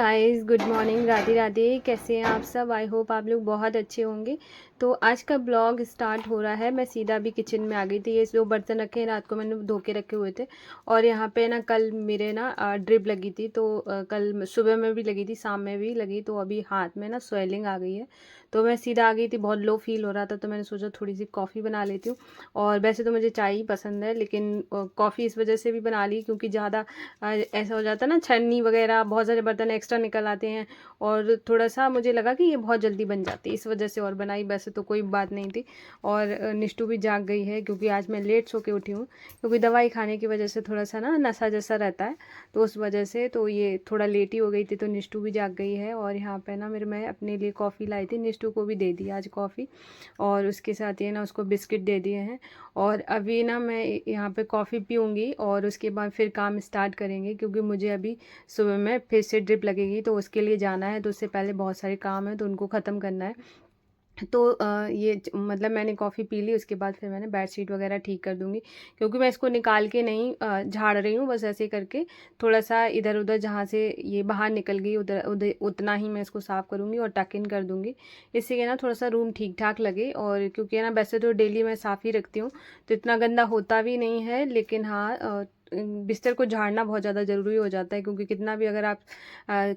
Guys, good morning, Radhe Radhe. कैसे हैं आप सब? आई होप आप लोग बहुत अच्छे होंगे। तो आज का ब्लॉग स्टार्ट हो रहा है। मैं सीधा अभी किचन में आ गई थी। ये जो बर्तन रखे हैं रात को मैंने धो के रखे हुए थे। और यहाँ पे ना कल मेरे ना ड्रिप लगी थी, तो कल सुबह में भी लगी थी, शाम में भी लगी। तो अभी हाथ में ना स्वेलिंग आ गई है। तो मैं सीधा आ गई थी, बहुत लो फील हो रहा था, तो मैंने सोचा थोड़ी सी कॉफ़ी बना लेती हूँ। और वैसे तो मुझे चाय ही पसंद है, लेकिन कॉफ़ी इस वजह से भी बना ली क्योंकि ज़्यादा ऐसा हो जाता है ना, छन्नी वगैरह बहुत सारे बर्तन एक्स्ट्रा निकल आते हैं। और थोड़ा सा मुझे लगा कि ये बहुत जल्दी बन जाती है, इस वजह से और बनाई। वैसे तो कोई बात नहीं थी। और निष्ठू भी जाग गई है क्योंकि आज मैं लेट सो के उठी हूँ, क्योंकि दवाई खाने की वजह से थोड़ा सा ना नशा जैसा रहता है, तो उस वजह से तो ये थोड़ा लेट ही हो गई थी। तो निष्ठू भी जाग गई है। और यहाँ पे ना मेरे मैं अपने लिए कॉफ़ी लाई थी, निष्ठू को भी दे दी आज कॉफ़ी। और उसके साथ ये ना उसको बिस्किट दे दिए हैं। और अभी ना मैं यहाँ पे कॉफ़ी पीऊँगी और उसके बाद फिर काम स्टार्ट करेंगे, क्योंकि मुझे अभी सुबह में फिर से ड्रिप लगेगी, तो उसके लिए जाना है। तो उससे पहले बहुत सारे काम हैं, तो उनको ख़त्म करना है। तो मतलब मैंने कॉफ़ी पी ली, उसके बाद फिर मैंने बेडशीट वगैरह ठीक कर दूँगी, क्योंकि मैं इसको निकाल के नहीं झाड़ रही हूँ, बस ऐसे करके थोड़ा-सा इधर-उधर जहाँ से ये बाहर निकल गई उधर उधर उतना ही मैं इसको साफ़ करूँगी और टक इन कर दूँगी। इससे क्या ना थोड़ा-सा रूम ठीक-ठाक लगे। और क्योंकि है ना वैसे तो डेली मैं साफ़ ही रखती हूँ, तो इतना गंदा होता भी नहीं है। लेकिन हाँ, बिस्तर को झाड़ना बहुत ज़्यादा ज़रूरी हो जाता है, क्योंकि कितना भी अगर आप अ,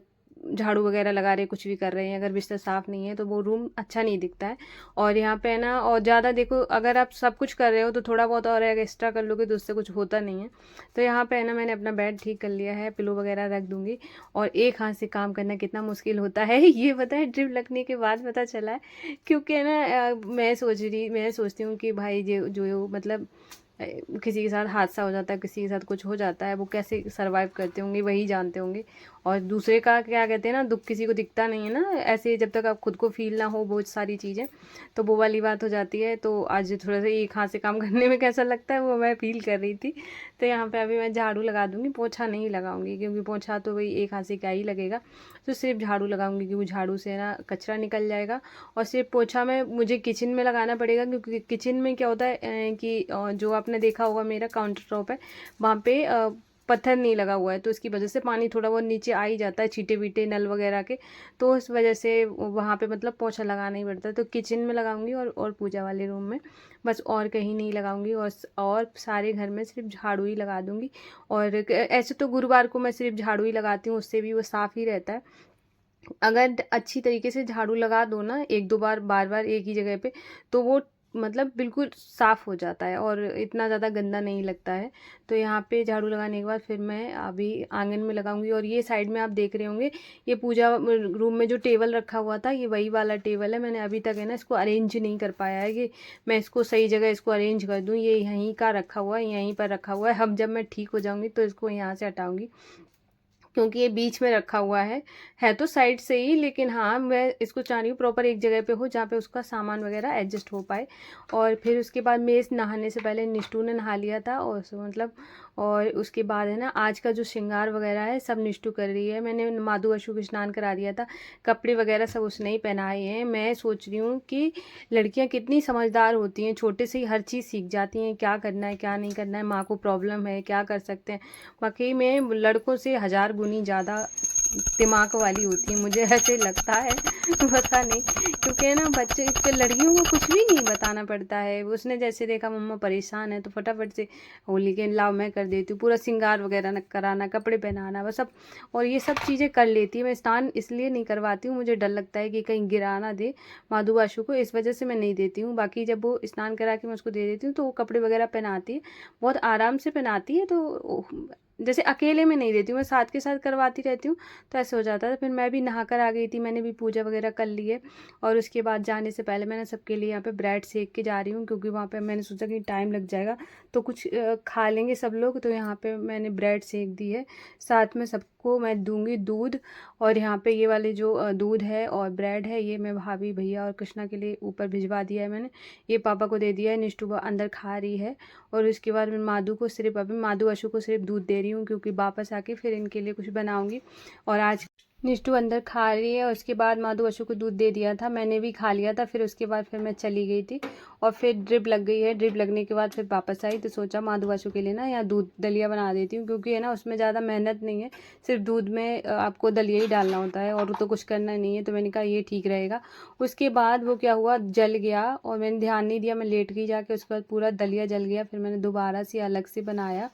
झाड़ू वगैरह लगा रहे, कुछ भी कर रहे हैं, अगर बिस्तर साफ़ नहीं है तो वो रूम अच्छा नहीं दिखता है। और यहाँ पे ना, और ज़्यादा देखो, अगर आप सब कुछ कर रहे हो तो थोड़ा बहुत और एक्स्ट्रा कर लोगे तो उससे कुछ होता नहीं है। तो यहाँ पे है ना मैंने अपना बेड ठीक कर लिया है, पिलो वगैरह रख दूँगी। और एक हाथ से काम करना कितना मुश्किल होता है ये पता है ड्रिप लगने के बाद पता चला है। क्योंकि है ना मैं सोचती हूँ कि भाई जो जो मतलब किसी के साथ हादसा हो जाता है, किसी के साथ कुछ हो जाता है, वो कैसे सर्वाइव करते होंगे वही जानते होंगे। और दूसरे का क्या कहते हैं ना, दुख किसी को दिखता नहीं है ना, ऐसे जब तक आप खुद को फील ना हो बहुत सारी चीज़ें, तो वो वाली बात हो जाती है। तो आज थोड़ा सा एक हाथ से काम करने में कैसा लगता है वो मैं फील कर रही थी। तो यहाँ पे अभी मैं झाड़ू लगा दूँगी, पोछा नहीं लगाऊंगी, क्योंकि पोछा तो वही एक हाथ से क्या ही लगेगा। तो सिर्फ झाड़ू लगाऊंगी, क्योंकि झाड़ू से ना कचरा निकल जाएगा। और सिर्फ पोछा में मुझे किचन में लगाना पड़ेगा, क्योंकि किचन में क्या होता है कि जो आपने देखा होगा मेरा काउंटर टॉप है, वहाँ पे पत्थर नहीं लगा हुआ है, तो इसकी वजह से पानी थोड़ा बहुत नीचे आ ही जाता है, छींटे बीटे नल वगैरह के। तो उस वजह से वहाँ पे मतलब पोछा लगाना ही पड़ता है। तो किचन में लगाऊंगी और पूजा वाले रूम में, बस और कहीं नहीं लगाऊंगी। और सारे घर में सिर्फ झाड़ू ही लगा दूंगी। और ऐसे तो गुरुवार को मैं सिर्फ झाड़ू ही लगाती हूँ, उससे भी वो साफ़ ही रहता है। अगर अच्छी तरीके से झाड़ू लगा दो ना, एक दो बार बार बार एक ही जगह पे, तो वो मतलब बिल्कुल साफ़ हो जाता है और इतना ज़्यादा गंदा नहीं लगता है। तो यहाँ पे झाड़ू लगाने के बाद फिर मैं अभी आंगन में लगाऊंगी। और ये साइड में आप देख रहे होंगे, ये पूजा रूम में जो टेबल रखा हुआ था, ये वही वाला टेबल है। मैंने अभी तक है ना इसको अरेंज नहीं कर पाया है कि मैं इसको सही जगह इसको अरेंज कर दूँ। ये यहीं का रखा हुआ है, यहीं पर रखा हुआ है। अब जब मैं ठीक हो जाऊँगी तो इसको यहाँ से हटाऊँगी, क्योंकि ये बीच में रखा हुआ है तो साइड से ही, लेकिन हाँ मैं इसको चाह रही हूँ प्रॉपर एक जगह पे हो, जहाँ पे उसका सामान वगैरह एडजस्ट हो पाए। और फिर उसके बाद मैं इस नहाने से पहले निष्ठू ने नहा लिया था, और मतलब और उसके बाद है ना आज का जो श्रृंगार वगैरह है सब निष्ठू कर रही है। मैंने माधु अशु को स्नान करा दिया था, कपड़े वगैरह सब उसने ही पहनाए हैं। मैं सोच रही हूँ कि लड़कियाँ कितनी समझदार होती हैं, छोटे से ही हर चीज़ सीख जाती हैं, क्या करना है क्या नहीं करना है, माँ को प्रॉब्लम है क्या कर सकते हैं। वाकई में लड़कों से हज़ार गुनी ज़्यादा दिमाग वाली होती है, मुझे ऐसे लगता है पता नहीं, क्योंकि ना बच्चे के लड़कियों को कुछ भी नहीं बताना पड़ता है। उसने जैसे देखा मम्मा परेशान है, तो फटाफट से होली के लाओ मैं कर देती हूँ, पूरा श्रृंगार वगैरह न कराना, कपड़े पहनाना, बस सब। और ये सब चीज़ें कर लेती है। मैं स्नान इसलिए नहीं करवाती हूँ, मुझे डर लगता है कि कहीं गिरा ना दे माधु आशु को, इस वजह से मैं नहीं देती हूँ। बाकी जब वो स्नान करा के मैं उसको दे देती हूँ तो वो कपड़े वगैरह पहनाती है, बहुत आराम से पहनाती है। तो जैसे अकेले में नहीं देती हूँ, मैं साथ के साथ करवाती रहती हूँ, तो ऐसे हो जाता है। फिर मैं भी नहा कर आ गई थी, मैंने भी पूजा वगैरह कर ली है। और उसके बाद जाने से पहले मैंने सबके लिए यहाँ पे ब्रेड सेक के जा रही हूँ, क्योंकि वहाँ पे मैंने सोचा कि टाइम लग जाएगा तो कुछ खा लेंगे सब लोग। तो यहाँ पे मैंने ब्रेड सेक दी है, साथ में सबको मैं दूंगी दूध। और यहाँ पे ये वाले जो दूध है और ब्रेड है, ये मैं भाभी भैया और कृष्णा के लिए ऊपर भिजवा दिया है मैंने। ये पापा को दे दिया है, निष्ठू अंदर खा रही है। और उसके बाद मैं माधु को सिर्फ अभी माधु अशु को सिर्फ दूध दे रही हूँ, क्योंकि वापस आके फिर इनके लिए कुछ बनाऊंगी। और आज निष्ठू अंदर खा रही है और उसके बाद माधु अशु को दूध दे दिया था, मैंने भी खा लिया था। फिर उसके बाद फिर मैं चली गई थी और फिर ड्रिप लग गई है। ड्रिप लगने के बाद फिर वापस आई तो सोचा माधु अशु के लिए ना यहाँ दूध दलिया बना देती हूँ, क्योंकि है ना उसमें ज़्यादा मेहनत नहीं है, सिर्फ दूध में आपको दलिया ही डालना होता है और तो कुछ करना नहीं है। तो मैंने कहा ये ठीक रहेगा। उसके बाद वो क्या हुआ, जल गया और मैंने ध्यान नहीं दिया, मैं लेट गई जाके, उसके बाद पूरा दलिया जल गया। फिर मैंने दोबारा से अलग से बनाया।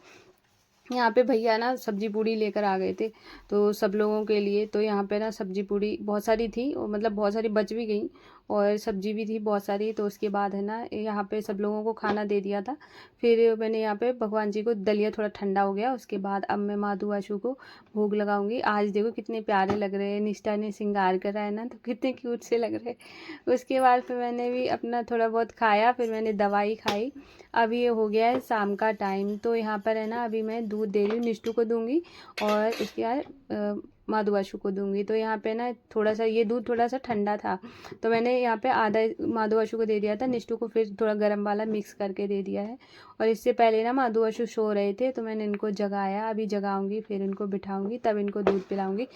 यहाँ पे भैया ना सब्जी पूड़ी लेकर आ गए थे तो सब लोगों के लिए। तो यहाँ पे ना सब्जी पूड़ी बहुत सारी थी और मतलब बहुत सारी बच भी गई और सब्जी भी थी बहुत सारी। तो उसके बाद है ना यहाँ पे सब लोगों को खाना दे दिया था। फिर मैंने यहाँ पे भगवान जी को दलिया थोड़ा ठंडा हो गया। उसके बाद अब मैं माधु आशु को भोग लगाऊंगी। आज देखो कितने प्यारे लग रहे हैं, निष्ठा ने श्रृंगार करा है ना, तो कितने क्यूट से लग रहे हैं। उसके बाद फिर मैंने भी अपना थोड़ा बहुत खाया, फिर मैंने दवाई खाई। अभी ये हो गया है शाम का टाइम। तो यहाँ पर है ना अभी मैं दूध दे रही हूँ, निष्ठू को दूंगी और इसके बाद माधु आशु को दूंगी। तो यहाँ पे ना थोड़ा सा ये दूध थोड़ा सा ठंडा था तो मैंने यहाँ पे आधा माधु आशु को दे दिया था, निष्ठू को फिर थोड़ा गर्म वाला मिक्स करके दे दिया है। और इससे पहले ना माधु आशु सो रहे थे तो मैंने इनको जगाया, अभी जगाऊंगी फिर इनको बिठाऊंगी तब इनको दूध पिलाऊंगी।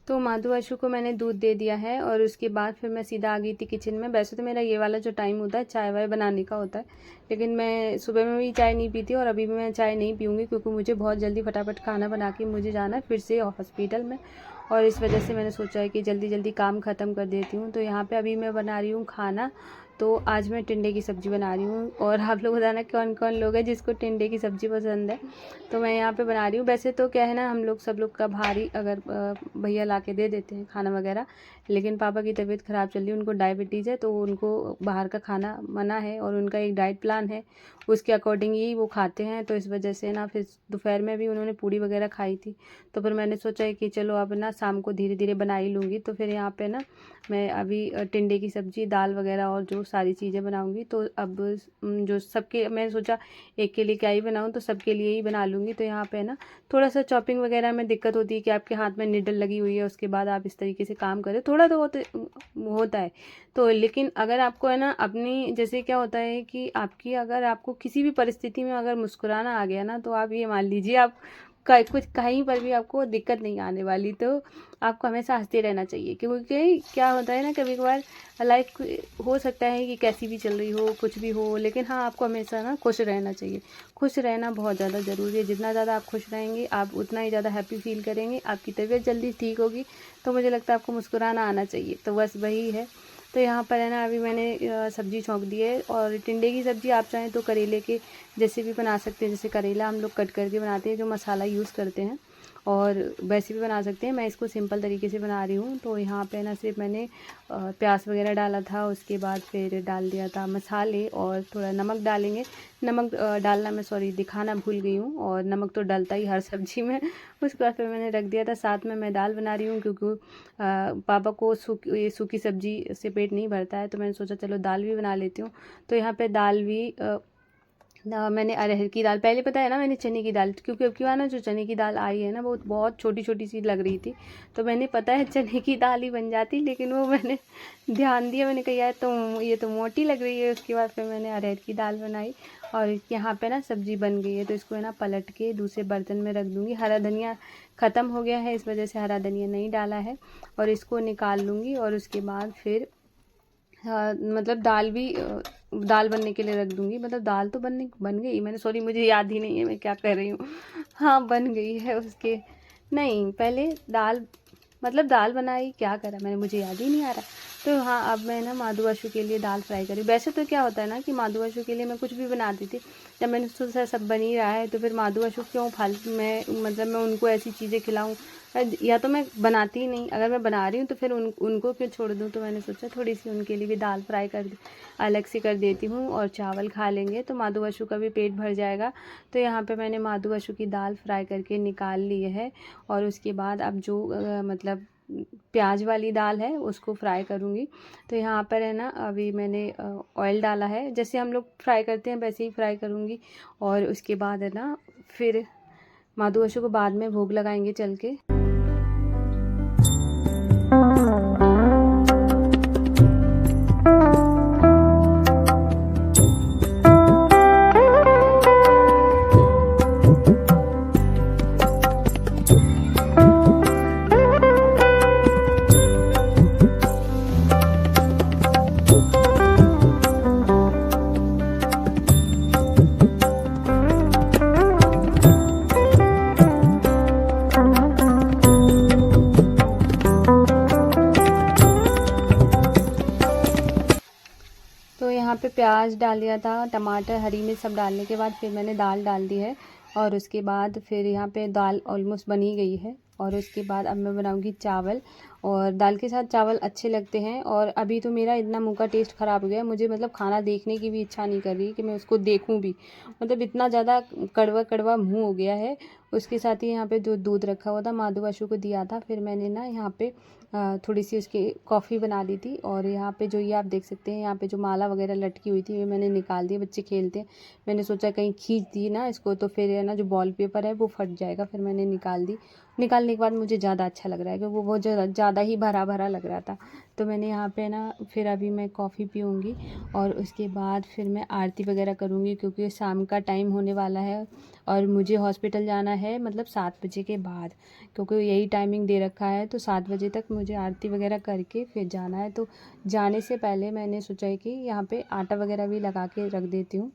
तो माधु आशु को मैंने दूध दे दिया है और उसके बाद फिर मैं सीधा आ गई थी किचन में। वैसे तो मेरा ये वाला जो टाइम होता है चाय वाय बनाने का होता है, लेकिन मैं सुबह में भी चाय नहीं पीती और अभी भी मैं चाय नहीं पीऊँगी, क्योंकि मुझे बहुत जल्दी फटाफट खाना बना के मुझे जाना है फिर से हॉस्पिटल में। और इस वजह से मैंने सोचा है कि जल्दी जल्दी काम ख़त्म कर देती हूँ। तो यहाँ पर अभी मैं बना रही हूँ खाना। तो आज मैं टिंडे की सब्ज़ी बना रही हूँ और आप लोग बताना कौन कौन लोग हैं जिसको टिंडे की सब्ज़ी पसंद है। तो मैं यहाँ पे बना रही हूँ। वैसे तो क्या है ना, हम लोग सब लोग का भारी अगर भैया ला के दे देते हैं खाना वगैरह, लेकिन पापा की तबीयत ख़राब चल रही है, उनको डायबिटीज़ है, तो उनको बाहर का खाना मना है और उनका एक डाइट प्लान है, उसके अकॉर्डिंग ही वो खाते हैं। तो इस वजह से ना फिर दोपहर में भी उन्होंने पूड़ी वगैरह खाई थी। तो फिर मैंने सोचा है कि चलो अब ना शाम को धीरे धीरे बना ही लूँगी। तो फिर यहाँ पे ना मैं अभी टिंडे की सब्ज़ी, दाल वगैरह और जो सारी चीज़ें बनाऊँगी। तो अब जो सबके, मैंने सोचा एक के लिए क्या ही बनाऊँ, तो सबके लिए ही बना लूँगी। तो यहाँ पे ना थोड़ा सा चॉपिंग वगैरह में दिक्कत होती है कि आपके हाथ में निडल लगी हुई है, उसके बाद आप इस तरीके से काम करें, थोड़ा तो होता है। तो लेकिन अगर आपको है ना अपनी, जैसे क्या होता है कि आपकी, अगर आपको किसी भी परिस्थिति में अगर मुस्कुराना आ गया ना, तो आप ये मान लीजिए आप कुछ कहीं पर भी आपको दिक्कत नहीं आने वाली। तो आपको हमेशा हंसते रहना चाहिए, क्योंकि क्या होता है ना, कभी कभार लाइफ हो सकता है कि कैसी भी चल रही हो, कुछ भी हो, लेकिन हाँ आपको हमेशा ना खुश रहना चाहिए। खुश रहना बहुत ज़्यादा ज़रूरी है। जितना ज़्यादा आप खुश रहेंगे आप उतना ही ज़्यादा हैप्पी फील करेंगे, आपकी तबीयत जल्दी ठीक होगी। तो मुझे लगता है आपको मुस्कुराना आना चाहिए। तो बस वही है। तो यहाँ पर है ना अभी मैंने सब्ज़ी छौंक दी है। और टिंडे की सब्ज़ी आप चाहें तो करेले के जैसे भी बना सकते हैं, जैसे करेला हम लोग कट करके बनाते हैं जो मसाला यूज़ करते हैं, और वैसे भी बना सकते हैं। मैं इसको सिंपल तरीके से बना रही हूँ। तो यहाँ पे ना सिर्फ मैंने प्याज वगैरह डाला था, उसके बाद फिर डाल दिया था मसाले और थोड़ा नमक डालेंगे। नमक डालना मैं दिखाना भूल गई हूँ, और नमक तो डलता ही हर सब्ज़ी में। उसके बाद फिर मैंने रख दिया था। साथ में मैं दाल बना रही हूँ, क्योंकि पापा को सूखी सब्ज़ी से पेट नहीं भरता है, तो मैंने सोचा चलो दाल भी बना लेती हूँ। तो यहाँ पे दाल भी मैंने अरहर की दाल, पहले पता है ना मैंने चने की दाल, क्योंकि अब की बार ना जो चने की दाल आई है ना वो बहुत छोटी छोटी सी लग रही थी, तो मैंने पता है चने की दाल ही बन जाती, लेकिन वो मैंने ध्यान दिया, मैंने कहा यार तो ये तो मोटी लग रही है। उसके बाद फिर मैंने अरहर की दाल बनाई और यहाँ पे ना सब्ज़ी बन गई है। तो इसको है ना पलट के दूसरे बर्तन में रख दूँगी। हरा धनिया ख़त्म हो गया है, इस वजह से हरा धनिया नहीं डाला है, और इसको निकाल लूँगी। और उसके बाद फिर मतलब दाल भी दाल बनने के लिए रख दूँगी। मतलब दाल तो बन गई, मैंने मुझे याद ही नहीं है मैं क्या कर रही हूँ। हाँ बन गई है। उसके नहीं, पहले दाल, मतलब दाल बनाई, क्या करा मैंने मुझे याद ही नहीं आ रहा। तो हाँ अब मैं ना माधु आशु के लिए दाल फ्राई करी। वैसे तो क्या होता है ना कि माधु आशु के लिए मैं कुछ भी बनाती थी, जब मैंने सोचा सब बन ही रहा है तो फिर माधु आशु क्यों फालतू मैं, मतलब मैं उनको ऐसी चीज़ें खिलाऊँ, या तो मैं बनाती ही नहीं। अगर मैं बना रही हूँ तो फिर उनको क्यों छोड़ दूँ। तो मैंने सोचा थोड़ी सी उनके लिए भी दाल फ्राई अलग से कर देती हूँ, और चावल खा लेंगे तो माधु आशु का भी पेट भर जाएगा। तो यहाँ पे मैंने माधु आशु की दाल फ्राई करके निकाल ली है। और उसके बाद अब जो मतलब प्याज वाली दाल है उसको फ्राई करूँगी। तो यहाँ पर है ना अभी मैंने ऑयल डाला है, जैसे हम लोग फ्राई करते हैं वैसे ही फ्राई करूँगी। और उसके बाद है ना फिर माधु अशु को बाद में भोग लगाएंगे चल के। तो यहाँ पे प्याज डाल दिया था, टमाटर, हरी मिर्च सब डालने के बाद फिर मैंने दाल डाल दी है। और उसके बाद फिर यहाँ पे दाल ऑलमोस्ट बनी गई है। और उसके बाद अब मैं बनाऊँगी चावल, और दाल के साथ चावल अच्छे लगते हैं। और अभी तो मेरा इतना मुँह का टेस्ट ख़राब हो गया, मुझे मतलब खाना देखने की भी इच्छा नहीं कर रही कि मैं उसको देखूँ भी, मतलब इतना ज़्यादा कड़वा कड़वा मुँह हो गया है। उसके साथ ही यहाँ पे जो दूध रखा हुआ था माधु अशु को दिया था, फिर मैंने ना यहाँ पे थोड़ी सी उसकी कॉफ़ी बना ली थी। और यहाँ पे जो ये आप देख सकते हैं, यहाँ पे जो माला वगैरह लटकी हुई थी, ये मैंने निकाल दी। बच्चे खेलते हैं, मैंने सोचा कहीं खींच दी ना इसको तो फिर है ना जो बॉल पेपर है वो फट जाएगा, फिर मैंने निकाल दी। निकालने के बाद मुझे ज़्यादा अच्छा लग रहा है क्योंकि वो बहुत ज़्यादा ही भरा भरा लग रहा था। तो मैंने यहाँ पे ना फिर अभी मैं कॉफ़ी पीऊँगी और उसके बाद फिर मैं आरती वगैरह करूँगी, क्योंकि शाम का टाइम होने वाला है और मुझे हॉस्पिटल जाना है मतलब 7 बजे के बाद, क्योंकि यही टाइमिंग दे रखा है। तो 7 बजे तक मुझे आरती वगैरह करके फिर जाना है। तो जाने से पहले मैंने सोचा है कि यहाँ पे आटा वगैरह भी लगा के रख देती हूँ।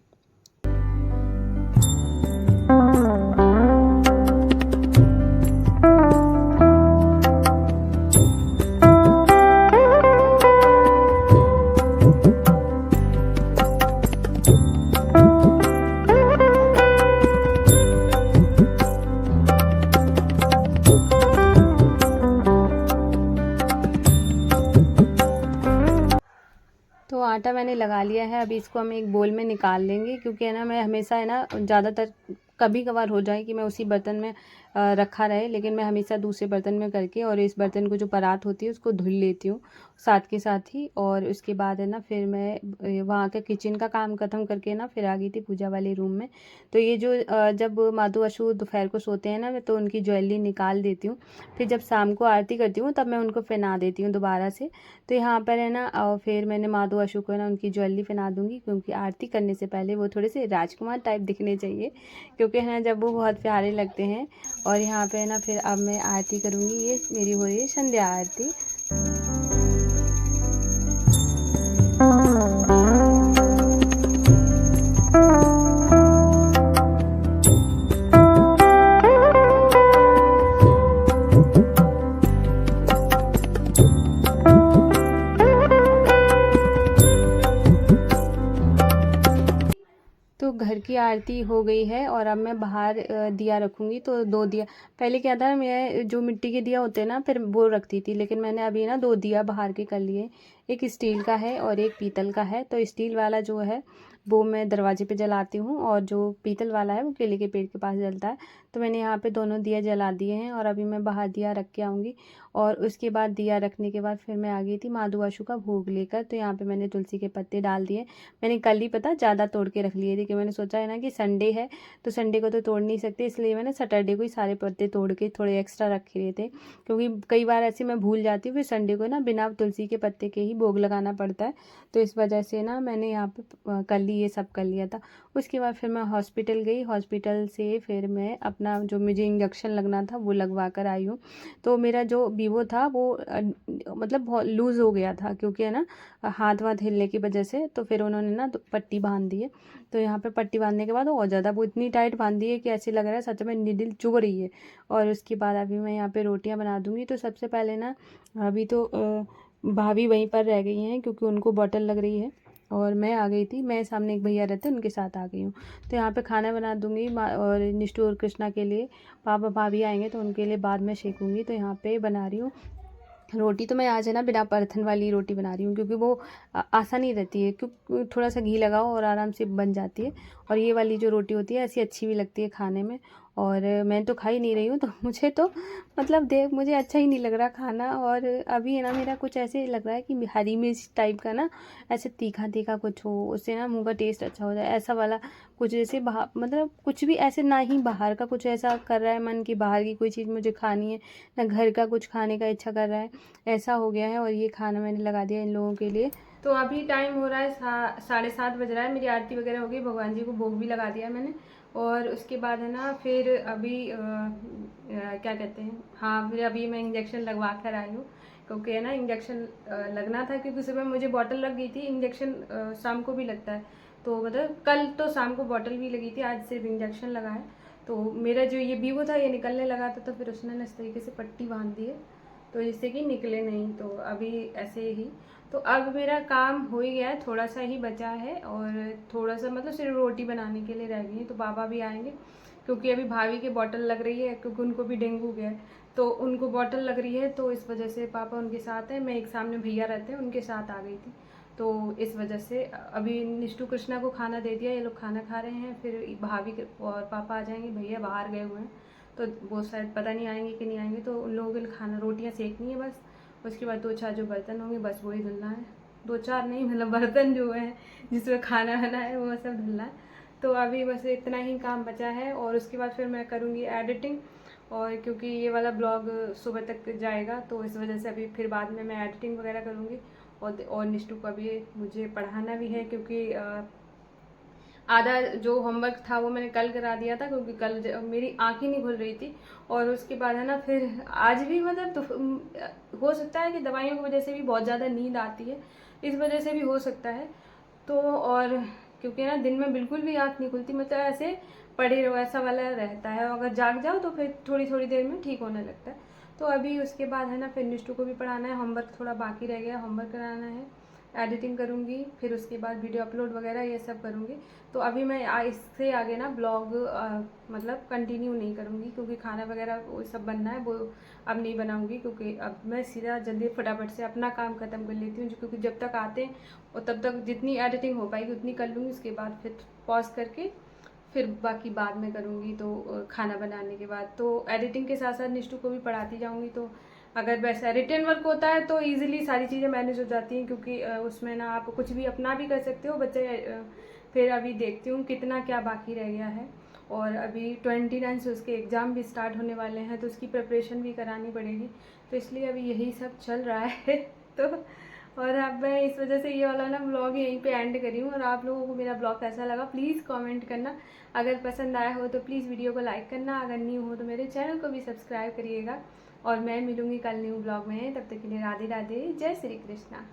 तो आटा मैंने लगा लिया है, अभी इसको हम एक बोल में निकाल लेंगे, क्योंकि है ना मैं हमेशा है ना ज़्यादातर कभी कभार हो जाए कि मैं उसी बर्तन में रखा रहे, लेकिन मैं हमेशा दूसरे बर्तन में करके और इस बर्तन को जो परात होती है उसको धुल लेती हूँ साथ के साथ ही। और उसके बाद है ना फिर मैं वहाँ के किचन का काम ख़त्म करके ना फिर आ गई थी पूजा वाले रूम में। तो ये जो जब माधु अशु दोपहर को सोते हैं ना, मैं तो उनकी ज्वेलरी निकाल देती हूँ, फिर जब शाम को आरती करती हूँ तब मैं उनको पहना देती हूँ दोबारा से। तो यहाँ पर है ना फिर मैंने माधु अशु को है ना उनकी ज्वेलरी पहना दूँगी, क्योंकि आरती करने से पहले वो थोड़े से राजकुमार टाइप दिखने चाहिए, क्योंकि है ना जब वो बहुत प्यारे लगते हैं। और यहाँ पे ना फिर अब मैं आरती करूँगी, ये मेरी हो रही है संध्या आरती। तो घर की आरती हो गई है और अब मैं बाहर दिया रखूँगी। तो 2 दिया, पहले क्या था मैं जो मिट्टी के दिया होते हैं ना फिर वो रखती थी, लेकिन मैंने अभी ना 2 दिया बाहर के कर लिए, एक स्टील का है और एक पीतल का है। तो स्टील वाला जो है वो मैं दरवाजे पे जलाती हूँ और जो पीतल वाला है वो केले के पेड़ के पास जलता है। तो मैंने यहाँ पे दोनों दिया जला दिए हैं और अभी मैं बाहर दिया रख के आऊँगी। और उसके बाद दिया रखने के बाद फिर मैं आ गई थी माधु अशु का भोग लेकर। तो यहाँ पे मैंने तुलसी के पत्ते डाल दिए। मैंने कल ही पता ज़्यादा तोड़ के रख लिए थे, कि मैंने सोचा है ना कि संडे है तो संडे को तो तोड़ नहीं सकते, इसलिए मैंने सैटरडे को ही सारे पत्ते तोड़ के थोड़े एक्स्ट्रा रखे हुए थे, क्योंकि कई बार ऐसे मैं भूल जाती हूँ, फिर संडे को ना बिना तुलसी के पत्ते के ही भोग लगाना पड़ता है। तो इस वजह से ना मैंने यहाँ पे कर ली, ये सब कर लिया था। उसके बाद फिर मैं हॉस्पिटल गई, हॉस्पिटल से फिर मैं अपना जो मुझे इंजेक्शन लगना था वो लगवा कर आई हूँ। तो मेरा जो वीवो था वो मतलब बहुत लूज़ हो गया था, क्योंकि है ना हाथ वाथ हिलने की वजह से। तो फिर उन्होंने ना पट्टी बांध दी है। तो यहाँ पे पट्टी बांधने के बाद और ज़्यादा वो इतनी टाइट बांध दी है कि ऐसे लग रहा है सच में नीडल चुभ रही है। और उसके बाद अभी मैं यहाँ पे रोटियाँ बना दूँगी। तो सबसे पहले ना अभी तो भाभी वहीं पर रह गई हैं, क्योंकि उनको बॉटल लग रही है और मैं आ गई थी, मैं सामने एक भैया रहते हैं उनके साथ आ गई हूँ। तो यहाँ पे खाना बना दूँगी और निष्ठू और कृष्णा के लिए, पापा भाभी आएंगे तो उनके लिए बाद में सेकूँगी। तो यहाँ पे बना रही हूँ रोटी। तो मैं आज है ना बिना परथन वाली रोटी बना रही हूँ, क्योंकि वो आसान ही रहती है, क्योंकि थोड़ा सा घी लगाओ और आराम से बन जाती है। और ये वाली जो रोटी होती है ऐसी अच्छी भी लगती है खाने में। और मैं तो खा ही नहीं रही हूँ, तो मुझे तो मतलब देख मुझे अच्छा ही नहीं लग रहा खाना। और अभी है ना मेरा कुछ ऐसे लग रहा है कि हरी मिर्च टाइप का ना, ऐसे तीखा तीखा कुछ हो, उससे ना मुंह का टेस्ट अच्छा हो जाए, ऐसा वाला कुछ। जैसे बाहर मतलब कुछ भी ऐसे, ना ही बाहर का कुछ ऐसा कर रहा है मन कि बाहर की कोई चीज़ मुझे खानी है, ना घर का कुछ खाने का इच्छा कर रहा है, ऐसा हो गया है। और ये खाना मैंने लगा दिया इन लोगों के लिए। तो अभी टाइम हो रहा है 7:30 बज रहा है। मेरी आरती वगैरह हो गई, भगवान जी को भोग भी लगा दिया मैंने। और उसके बाद है ना फिर अभी क्या कहते हैं, हाँ फिर अभी मैं इंजेक्शन लगवा कर आई हूँ, क्योंकि है ना इंजेक्शन लगना था, क्योंकि सुबह मुझे बॉटल लग गई थी। इंजेक्शन शाम को भी लगता है, तो मतलब कल तो शाम को बॉटल भी लगी थी, आज सिर्फ इंजेक्शन लगा है। तो मेरा जो ये बीवो था ये निकलने लगा था, तो फिर उसने इस तरीके से पट्टी बांध दी है, तो जिससे कि निकले नहीं। तो अभी ऐसे ही, तो अब मेरा काम हो ही गया है, थोड़ा सा ही बचा है। और थोड़ा सा मतलब सिर्फ रोटी बनाने के लिए रह गई है। तो पापा भी आएंगे, क्योंकि अभी भाभी की बॉटल लग रही है, क्योंकि उनको भी डेंगू हो गया है, तो उनको बॉटल लग रही है, तो इस वजह से पापा उनके साथ हैं। मैं एक सामने भैया रहते हैं, उनके साथ आ गई थी। तो इस वजह से अभी निष्ठू कृष्णा को खाना दे दिया, ये लोग खाना खा रहे हैं। फिर भाभी और पापा आ जाएंगे, भैया बाहर गए हुए हैं, तो वो शायद पता नहीं आएंगे कि नहीं आएंगे। तो उन लोगों के लिए खाना रोटियां सेकनी है बस। उसके बाद 2-4 जो बर्तन होंगे बस वही धुलना है। 2-4 नहीं, मतलब बर्तन जो है जिसमें खाना बना है वो सब धुलना है। तो अभी बस इतना ही काम बचा है, और उसके बाद फिर मैं करूँगी एडिटिंग। और क्योंकि ये वाला ब्लॉग सुबह तक जाएगा, तो इस वजह से अभी फिर बाद में मैं एडिटिंग वगैरह करूँगी। और निष्ठू का भी मुझे पढ़ाना भी है, क्योंकि आधा जो होमवर्क था वो मैंने कल करा दिया था, क्योंकि कल मेरी आँख ही नहीं खुल रही थी। और उसके बाद है ना फिर आज भी मतलब तो हो सकता है कि दवाइयों की वजह से भी बहुत ज़्यादा नींद आती है, इस वजह से भी हो सकता है। तो और क्योंकि ना दिन में बिल्कुल भी आँख नहीं खुलती, मतलब ऐसे पड़े रहो ऐसा वाला रहता है। अगर जाग जाओ तो फिर थोड़ी थोड़ी देर में ठीक होने लगता है। तो अभी उसके बाद है ना फिर निष्ठू को भी पढ़ाना है, होमवर्क थोड़ा बाकी रह गया, होमवर्क कराना है, एडिटिंग करूँगी, फिर उसके बाद वीडियो अपलोड वगैरह ये सब करूँगी। तो अभी मैं इससे आगे ना ब्लॉग मतलब कंटिन्यू नहीं करूँगी, क्योंकि खाना वगैरह वो सब बनना है, वो अब नहीं बनाऊँगी। क्योंकि अब मैं सीधा जल्दी फटाफट से अपना काम ख़त्म कर लेती हूँ, क्योंकि जब तक आते हैं और तब तक जितनी एडिटिंग हो पाएगी उतनी कर लूँगी। उसके बाद फिर पॉज करके फिर बाकी बाद में करूँगी, तो खाना बनाने के बाद। तो एडिटिंग के साथ साथ निष्ठू को भी पढ़ाती जाऊँगी। तो अगर वैसा रिटर्न वर्क होता है तो इजीली सारी चीज़ें मैनेज हो जाती हैं, क्योंकि उसमें ना आप कुछ भी अपना भी कर सकते हो बच्चे। फिर अभी देखती हूँ कितना क्या बाकी रह गया है। और अभी 29 से उसके एग्ज़ाम भी स्टार्ट होने वाले हैं, तो उसकी प्रिपरेशन भी करानी पड़ेगी। तो इसलिए अभी यही सब चल रहा है। तो और अब मैं इस वजह से ये वाला ना ब्लॉग यहीं पे एंड करी हूँ। और आप लोगों को मेरा ब्लॉग कैसा लगा प्लीज़ कमेंट करना। अगर पसंद आया हो तो प्लीज़ वीडियो को लाइक करना, अगर न्यू हो तो मेरे चैनल को भी सब्सक्राइब करिएगा। और मैं मिलूँगी कल न्यू ब्लॉग में, तब तक के लिए राधे राधे, जय श्री कृष्णा।